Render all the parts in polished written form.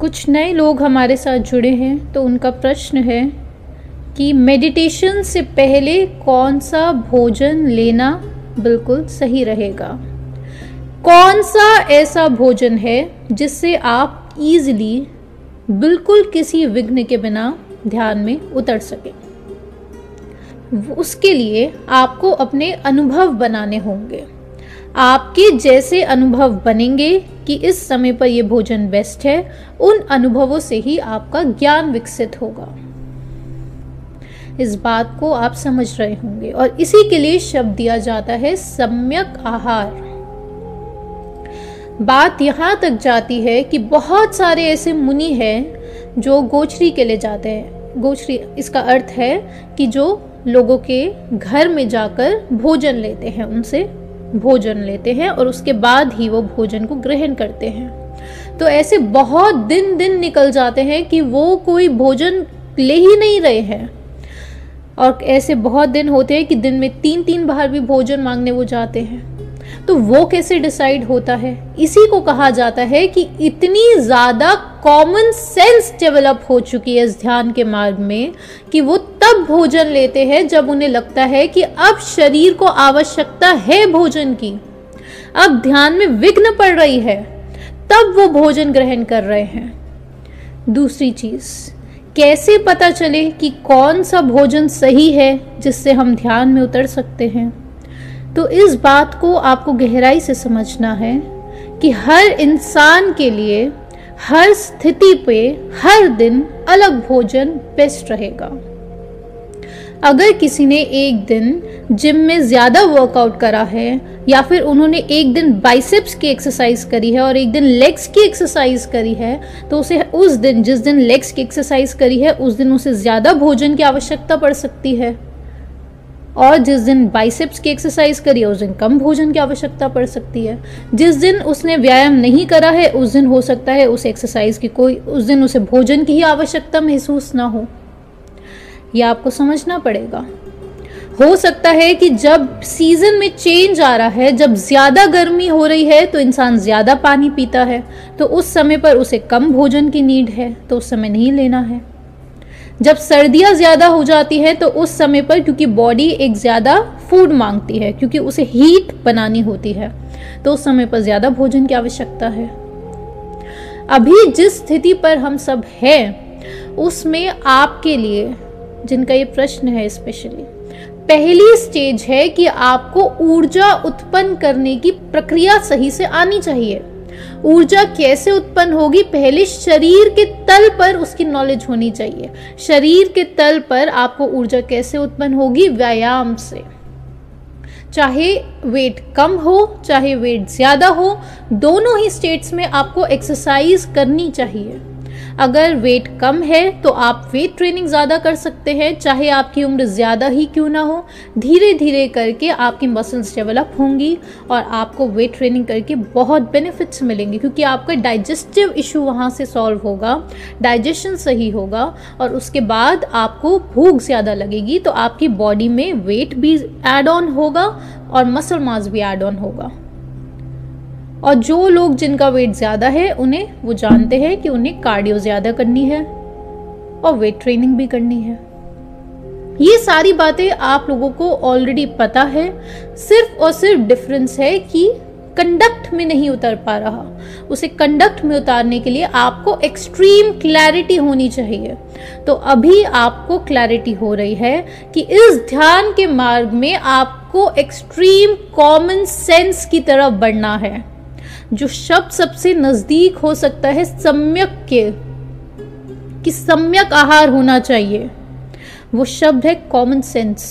कुछ नए लोग हमारे साथ जुड़े हैं तो उनका प्रश्न है कि मेडिटेशन से पहले कौन सा भोजन लेना बिल्कुल सही रहेगा। कौन सा ऐसा भोजन है जिससे आप इजीली बिल्कुल किसी विघ्न के बिना ध्यान में उतर सकें। उसके लिए आपको अपने अनुभव बनाने होंगे। आपके जैसे अनुभव बनेंगे कि इस समय पर यह भोजन बेस्ट है, उन अनुभवों से ही आपका ज्ञान विकसित होगा। इस बात को आप समझ रहे होंगे और इसी के लिए शब्द दिया जाता है सम्यक आहार। बात यहां तक जाती है कि बहुत सारे ऐसे मुनि हैं जो गोचरी के लिए जाते हैं। गोचरी इसका अर्थ है कि जो लोगों के घर में जाकर भोजन लेते हैं, उनसे भोजन लेते हैं और उसके बाद ही वो भोजन को ग्रहण करते हैं। तो ऐसे बहुत दिन निकल जाते हैं कि वो कोई भोजन ले ही नहीं रहे हैं, और ऐसे बहुत दिन होते हैं कि दिन में 3 बार भी भोजन मांगने वो जाते हैं। तो वो कैसे डिसाइड होता है? इसी को कहा जाता है कि इतनी ज्यादा कॉमन सेंस डेवलप हो चुकी है इस ध्यान के मार्ग में कि वो तब भोजन लेते हैं जब उन्हें लगता है कि अब शरीर को आवश्यकता है भोजन की, अब ध्यान में विघ्न पड़ रही है, तब वो भोजन ग्रहण कर रहे हैं। दूसरी चीज, कैसे पता चले कि कौन सा भोजन सही है जिससे हम ध्यान में उतर सकते हैं? तो इस बात को आपको गहराई से समझना है कि हर इंसान के लिए हर स्थिति पे हर दिन अलग भोजन बेस्ट रहेगा। अगर किसी ने एक दिन जिम में ज्यादा वर्कआउट करा है, या फिर उन्होंने एक दिन बाइसेप्स की एक्सरसाइज करी है और एक दिन लेग्स की एक्सरसाइज करी है, तो उसे उस दिन, जिस दिन लेग्स की एक्सरसाइज करी है, उस दिन उसे ज्यादा भोजन की आवश्यकता पड़ सकती है, और जिस दिन बाइसेप्स की एक्सरसाइज करी है उस दिन कम भोजन की आवश्यकता पड़ सकती है। जिस दिन उसने व्यायाम नहीं करा है उस दिन हो सकता है उस एक्सरसाइज की उस दिन उसे भोजन की ही आवश्यकता महसूस ना हो। यह आपको समझना पड़ेगा। हो सकता है कि जब सीजन में चेंज आ रहा है, जब ज्यादा गर्मी हो रही है तो इंसान ज्यादा पानी पीता है, तो उस समय पर उसे कम भोजन की नीड है, तो उस समय नहीं लेना है। जब सर्दियां ज्यादा हो जाती है तो उस समय पर, क्योंकि बॉडी एक ज्यादा फूड मांगती है, क्योंकि उसे हीट बनानी होती है, तो उस समय पर ज्यादा भोजन की आवश्यकता है। अभी जिस स्थिति पर हम सब हैं उसमें आपके लिए, जिनका ये प्रश्न है स्पेशली, पहली स्टेज है कि आपको ऊर्जा उत्पन्न करने की प्रक्रिया सही से आनी चाहिए। ऊर्जा कैसे उत्पन्न होगी? पहले शरीर के तल पर उसकी नॉलेज होनी चाहिए। शरीर के तल पर आपको ऊर्जा कैसे उत्पन्न होगी? व्यायाम से। चाहे वेट कम हो चाहे वेट ज्यादा हो, दोनों ही स्टेट्स में आपको एक्सरसाइज करनी चाहिए। अगर वेट कम है तो आप वेट ट्रेनिंग ज्यादा कर सकते हैं, चाहे आपकी उम्र ज्यादा ही क्यों ना हो। धीरे धीरे करके आपकी मसल्स डेवलप होंगी और आपको वेट ट्रेनिंग करके बहुत बेनिफिट्स मिलेंगे, क्योंकि आपका डाइजेस्टिव इशू वहां से सॉल्व होगा, डाइजेशन सही होगा, और उसके बाद आपको भूख ज्यादा लगेगी, तो आपकी बॉडी में वेट भी ऐड ऑन होगा और मसल मास भी ऐड ऑन होगा। और जो लोग जिनका वेट ज्यादा है उन्हें, वो जानते हैं कि उन्हें कार्डियो ज्यादा करनी है और वेट ट्रेनिंग भी करनी है। ये सारी बातें आप लोगों को ऑलरेडी पता है, सिर्फ और सिर्फ डिफरेंस है कि कंडक्ट में नहीं उतर पा रहा। उसे कंडक्ट में उतारने के लिए आपको एक्सट्रीम क्लैरिटी होनी चाहिए। तो अभी आपको क्लैरिटी हो रही है कि इस ध्यान के मार्ग में आपको एक्सट्रीम कॉमन सेंस की तरफ बढ़ना है। जो शब्द सबसे नजदीक हो सकता है सम्यक के, कि सम्यक आहार होना चाहिए, वो शब्द है कॉमन सेंस।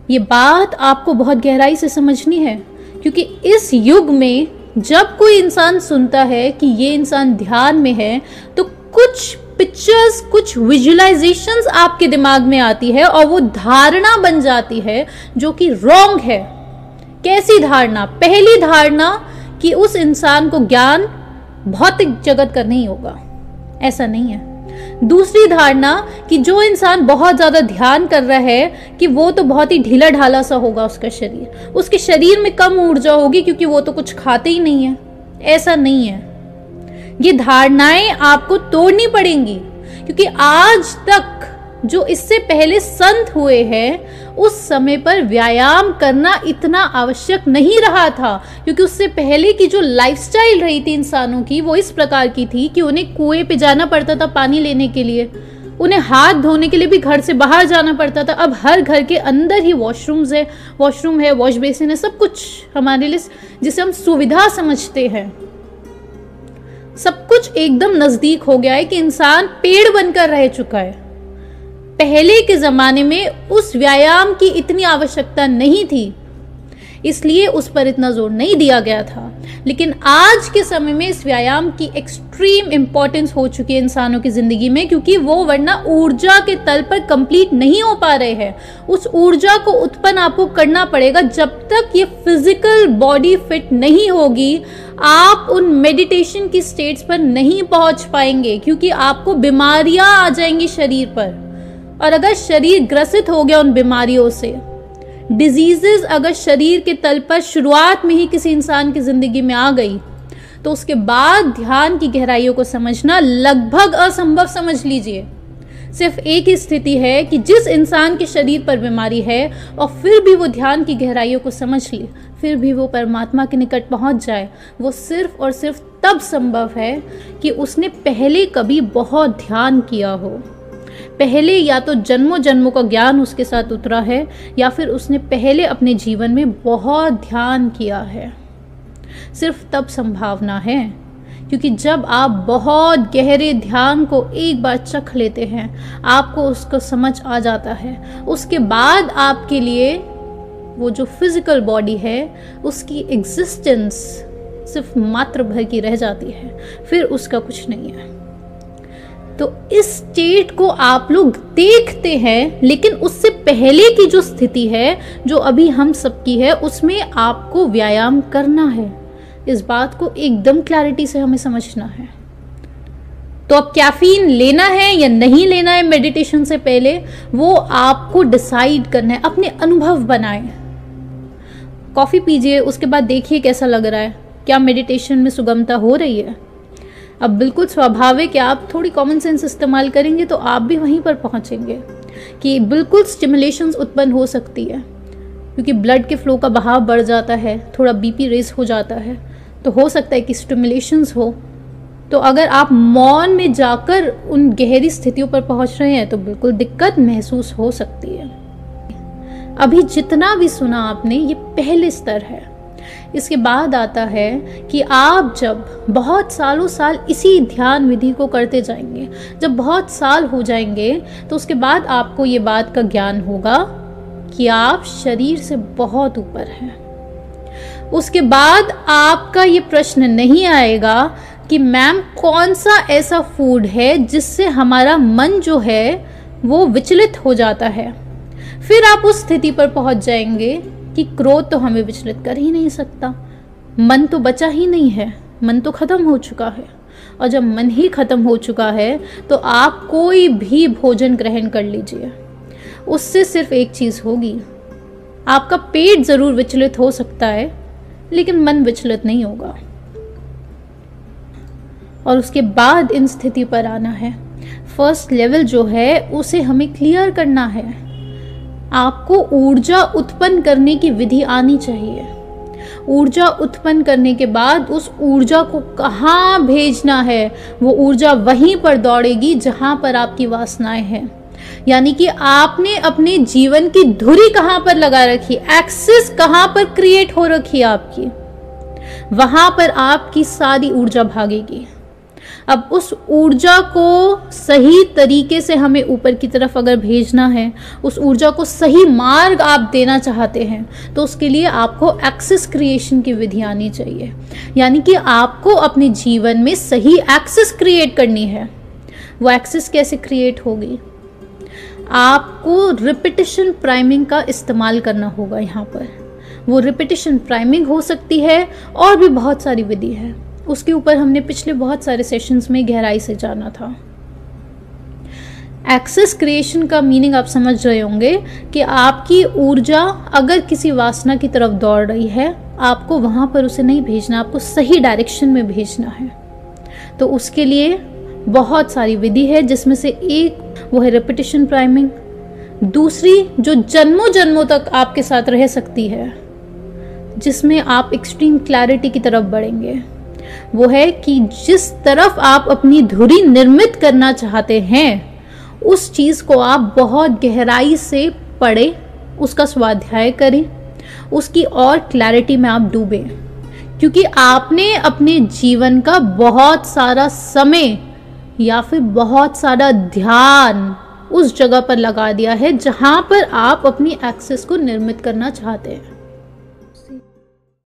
ये बात आपको बहुत गहराई से समझनी है, क्योंकि इस युग में जब कोई इंसान सुनता है कि ये इंसान ध्यान में है, तो कुछ पिक्चर्स, कुछ विजुअलाइजेशंस आपके दिमाग में आती है और वो धारणा बन जाती है जो कि रॉन्ग है। कैसी धारणा? पहली धारणा कि उस इंसान को ज्ञान भौतिक जगत का नहीं होगा, ऐसा नहीं है। दूसरी धारणा कि जो इंसान बहुत ज्यादा ध्यान कर रहा है कि वो तो बहुत ही ढीला ढाला सा होगा उसका शरीर, उसके शरीर में कम ऊर्जा होगी क्योंकि वो तो कुछ खाते ही नहीं है। ऐसा नहीं है। ये धारणाएं आपको तोड़नी पड़ेंगी, क्योंकि आज तक जो इससे पहले संत हुए हैं उस समय पर व्यायाम करना इतना आवश्यक नहीं रहा था, क्योंकि उससे पहले की जो लाइफस्टाइल रही थी इंसानों की वो इस प्रकार की थी कि उन्हें कुएं पे जाना पड़ता था पानी लेने के लिए, उन्हें हाथ धोने के लिए भी घर से बाहर जाना पड़ता था। अब हर घर के अंदर ही वॉशरूम है, वॉश बेसिन है, सब कुछ हमारे लिए जिसे हम सुविधा समझते हैं, सब कुछ एकदम नजदीक हो गया है कि इंसान पेड़ बनकर रह चुका है। पहले के जमाने में उस व्यायाम की इतनी आवश्यकता नहीं थी, इसलिए उस पर इतना जोर नहीं दिया गया था। लेकिन आज के समय में इस व्यायाम की एक्सट्रीम इंपॉर्टेंस हो चुकी है इंसानों की जिंदगी में, क्योंकि वो वरना ऊर्जा के तल पर कंप्लीट नहीं हो पा रहे हैं। उस ऊर्जा को उत्पन्न आपको करना पड़ेगा। जब तक ये फिजिकल बॉडी फिट नहीं होगी आप उन मेडिटेशन की स्टेट्स पर नहीं पहुंच पाएंगे, क्योंकि आपको बीमारियां आ जाएंगी शरीर पर। और अगर शरीर ग्रसित हो गया उन बीमारियों से, डिजीजेस अगर शरीर के तल पर शुरुआत में ही किसी इंसान की जिंदगी में आ गई, तो उसके बाद ध्यान की गहराइयों को समझना लगभग असंभव समझ लीजिए। सिर्फ एक ही स्थिति है कि जिस इंसान के शरीर पर बीमारी है और फिर भी वो ध्यान की गहराइयों को समझ ले, फिर भी वो परमात्मा के निकट पहुंच जाए, वो सिर्फ और सिर्फ तब संभव है कि उसने पहले कभी बहुत ध्यान किया हो। पहले या तो जन्मों जन्मों का ज्ञान उसके साथ उतरा है, या फिर उसने पहले अपने जीवन में बहुत ध्यान किया है। सिर्फ तब संभावना है, क्योंकि जब आप बहुत गहरे ध्यान को एक बार चख लेते हैं, आपको उसको समझ आ जाता है, उसके बाद आपके लिए वो जो फिजिकल बॉडी है उसकी एग्जिस्टेंस सिर्फ मात्र भर की रह जाती है, फिर उसका कुछ नहीं है। तो इस स्टेट को आप लोग देखते हैं, लेकिन उससे पहले की जो स्थिति है जो अभी हम सबकी है, उसमें आपको व्यायाम करना है। इस बात को एकदम क्लैरिटी से हमें समझना है। तो अब कैफीन लेना है या नहीं लेना है मेडिटेशन से पहले, वो आपको डिसाइड करना है। अपने अनुभव बनाएं। कॉफी पीजिए, उसके बाद देखिए कैसा लग रहा है, क्या मेडिटेशन में सुगमता हो रही है। अब बिल्कुल स्वाभाविक है, आप थोड़ी कॉमन सेंस इस्तेमाल करेंगे तो आप भी वहीं पर पहुंचेंगे कि बिल्कुल स्टिमुलेशंस उत्पन्न हो सकती है, क्योंकि ब्लड के फ्लो का बहाव बढ़ जाता है, थोड़ा बीपी रेस हो जाता है, तो हो सकता है कि स्टिमुलेशंस हो। तो अगर आप मौन में जाकर उन गहरी स्थितियों पर पहुंच रहे हैं तो बिल्कुल दिक्कत महसूस हो सकती है। अभी जितना भी सुना आपने ये पहले स्तर है। इसके बाद आता है कि आप जब बहुत सालों साल इसी ध्यान विधि को करते जाएंगे, जब बहुत साल हो जाएंगे, तो उसके बाद आपको ये बात का ज्ञान होगा कि आप शरीर से बहुत ऊपर हैं। उसके बाद आपका ये प्रश्न नहीं आएगा कि मैम कौन सा ऐसा फूड है जिससे हमारा मन जो है वो विचलित हो जाता है। फिर आप उस स्थिति पर पहुंच जाएंगे कि क्रोध तो हमें विचलित कर ही नहीं सकता, मन तो बचा ही नहीं है, मन तो खत्म हो चुका है। और जब मन ही खत्म हो चुका है तो आप कोई भी भोजन ग्रहण कर लीजिए, उससे सिर्फ एक चीज होगी, आपका पेट जरूर विचलित हो सकता है लेकिन मन विचलित नहीं होगा। और उसके बाद इन स्थिति पर आना है। फर्स्ट लेवल जो है उसे हमें क्लियर करना है। आपको ऊर्जा उत्पन्न करने की विधि आनी चाहिए। ऊर्जा उत्पन्न करने के बाद उस ऊर्जा को कहाँ भेजना है, वो ऊर्जा वहीं पर दौड़ेगी जहां पर आपकी वासनाएं हैं। यानी कि आपने अपने जीवन की धुरी कहां पर लगा रखी, एक्सिस कहां पर क्रिएट हो रखी है आपकी, वहां पर आपकी सारी ऊर्जा भागेगी। अब उस ऊर्जा को सही तरीके से हमें ऊपर की तरफ अगर भेजना है, उस ऊर्जा को सही मार्ग आप देना चाहते हैं, तो उसके लिए आपको एक्सेस क्रिएशन की विधि आनी चाहिए। यानी कि आपको अपने जीवन में सही एक्सेस क्रिएट करनी है। वो एक्सेस कैसे क्रिएट होगी? आपको रिपीटिशन प्राइमिंग का इस्तेमाल करना होगा। यहाँ पर वो रिपीटिशन प्राइमिंग हो सकती है और भी बहुत सारी विधि है, उसके ऊपर हमने पिछले बहुत सारे सेशंस में गहराई से जाना था। एक्सेस क्रिएशन का मीनिंग आप समझ रहे होंगे कि आपकी ऊर्जा अगर किसी वासना की तरफ दौड़ रही है, आपको वहां पर उसे नहीं भेजना, आपको सही डायरेक्शन में भेजना है। तो उसके लिए बहुत सारी विधि है, जिसमें से एक वो है रेपिटेशन प्राइमिंग। दूसरी जो जन्मों जन्मों तक आपके साथ रह सकती है, जिसमें आप एक्सट्रीम क्लैरिटी की तरफ बढ़ेंगे, वो है कि जिस तरफ आप अपनी धुरी निर्मित करना चाहते हैं उस चीज को आप बहुत गहराई से पढ़ें, उसका स्वाध्याय करें, उसकी और क्लैरिटी में आप डूबें, क्योंकि आपने अपने जीवन का बहुत सारा समय या फिर बहुत सारा ध्यान उस जगह पर लगा दिया है जहां पर आप अपनी एक्सेस को निर्मित करना चाहते हैं।